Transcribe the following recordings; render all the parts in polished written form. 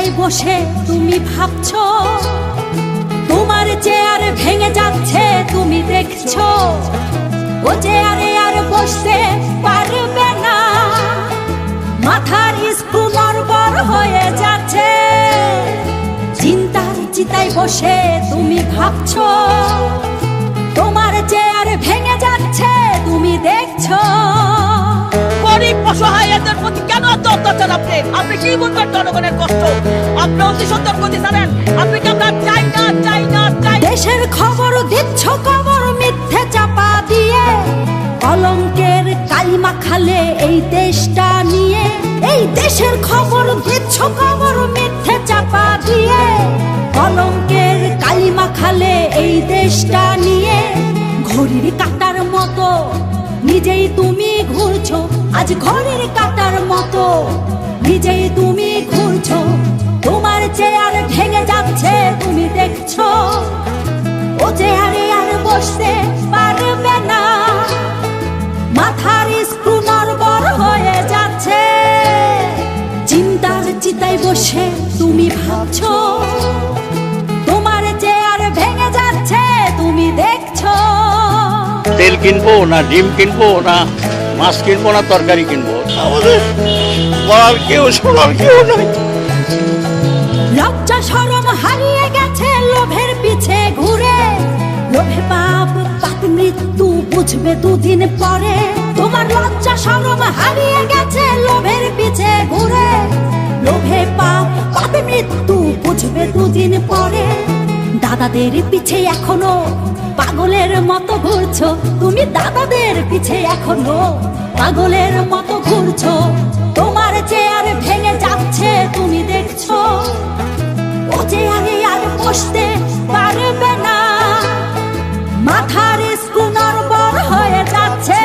চিতায় বসে তুমি ভাবছো, তোমার চেয়ার ভেঙে যাচ্ছে তুমি দেখছো। ও চেয়ারে আর বসতে পারবে না, মাথার স্ক্রু নড়বড় হয়ে যাচ্ছে। চিন্তার চিতায় বসে তুমি ভাবছো, তোমার চেয়ার ভেঙে যাচ্ছে তুমি দেখছো। গরিব অসহায়দের প্রতি কেন এত অত্যাচার? আপনি কি বলবেন জনগণের কষ্ট? আপনি অতি সুন্দর গতি জানেন, আপনি কি আমরা চাই না চাই না চাই? দেশের খবর দিচ্ছ খবর মিথ্যে চাপা দিয়ে, কলঙ্কের কালিমা খালে এই দেশটা নিয়ে। এই দেশের খবর দিচ্ছ খবর মিথ্যে চাপা দিয়ে, কলঙ্কের কালিমা খালে এই দেশটা নিয়ে। ঘড়ির কাঁটার মতো নিজেই তুমি ঘুরছো, আজ ঘড়ির কাঁটার মতো নিজেই তুমি ঘুরছো। তোমার চেয়ার ভেঙে যাচ্ছে তুমি দেখছো, ও চেয়ারে আর বসতে পারবে না, মাথার স্ক্রু নড়বড় হয়ে যাচ্ছে। চিন্তার চিতায় বসে তুমি ভাবছো, তোমার চেয়ার ভেঙে যাচ্ছে তুমি দেখছো। তেল কিনবো না ডিম কিনবো না মাছ কিনবো না তরকারি কিনবো, আমাদের বলার কেউ শোনার কেউ নাই। লজ্জা শরম হারিয়ে গেছে লোভের পিছে ঘুরে, লোভে পাপ পাপ মৃত্যু বুঝবে দুদিন পরে। তোমার লজ্জা শরম হারিয়ে গেছে লোভের পিছে ঘুরে, লোভে পাপ পাপ মৃত্যু বুঝবে দুদিন পরে। দাদাদের পিছে এখনো পাগলের মতো ঘুরছো তুমি, দাদাদের পিছে এখনো পাগলের মতো ঘুরছো। তোমার চেয়ার ভেঙে যাচ্ছে তুমি দেখছো, ও চেয়ারে আর বসতে পারবে না, মাথার স্ক্রু নড়বড় হয়ে যাচ্ছে।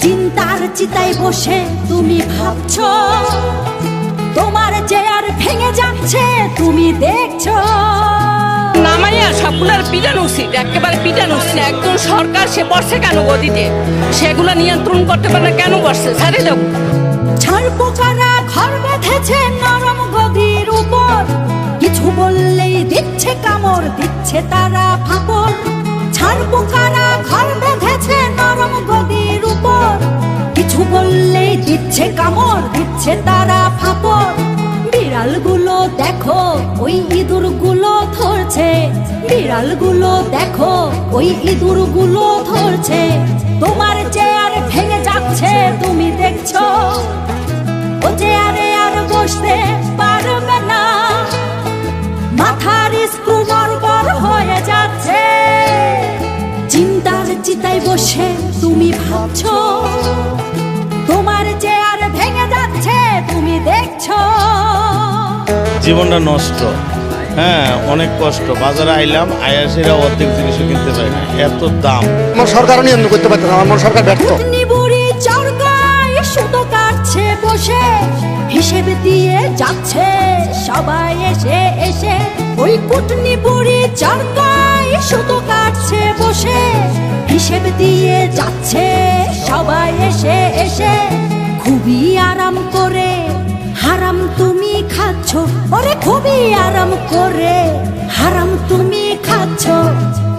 চিন্তার চিতায় বসে তুমি ভাবছো, তোমার চেয়ার ভেঙে যাচ্ছে তুমি দেখছো। নামাইয়া সবগুলোর পিটানো উচিত, একেবারে পিটানো উচিত। একজন সরকার সে বসে কেন গদিতে? সেগুলো নিয়ন্ত্রণ করতে পারে না কেন বসছে? ছাড়ে দাও। ছাড় পোকারা ঘর বেঁধেছে নরম গদির উপর, কিছু বললেই দিচ্ছে কামড় দিচ্ছে তারা ফাঁপড়। ছাড় পোকারা ঘর বেঁধেছে নরম গদির উপর, কিছু বললেই দিচ্ছে কামড় দিচ্ছে তারা ফাঁপড়। বিড়ালগুলো দেখো ওই ইঁদুরগুলো ধরছে, বিড়ালগুলো দেখো ওই ইঁদুরগুলো ধরছে। তোমার চেয়ার ভেঙে যাচ্ছে তুমি দেখছো, ও চেয়ারে আর বসতে পারবে না, মাথার স্ক্রু নড়বড় হয়ে যাচ্ছে। চিন্তার চিতায় বসে তুমি ভাবছো, তোমার চেয়ার ভেঙে যাচ্ছে তুমি দেখছো। জীবনটা নষ্ট, হ্যাঁ অনেক কষ্ট। বাজারে আইলাম আয়াসেরা অর্ধেক জিনিসও কিনতে পারি না, এত দাম। আমার সরকারও নিয়ন্ত্রণ করতে পারছে না, আমার সরকার ব্যর্থ। বুড়ি চরকায় সুতো কাটছে বসে, হিসেব দিয়ে যাচ্ছে সবাই এসে এসে। ওই কুটনি বুড়ি চরকায় সুতো কাটছে বসে, হিসেব দিয়ে যাচ্ছে সবাই এসে এসে। খুবই আরাম করে হারাম তুমি খাচ্ছ, ওরে খুবই আরাম করে হারাম তুমি খাচ্ছ।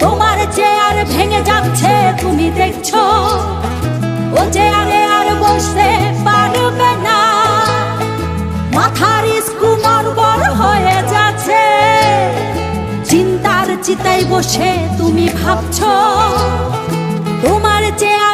তোমার চেয়ার ভেঙে যাচ্ছে তুমি দেখছো, ও চেয়ারে আর বসতে পারবে না, মাথার স্ক্রু নড়বড় হয়ে যাচ্ছে। চিন্তার চিতায় বসে তুমি ভাবছো, তোমার চেয়ার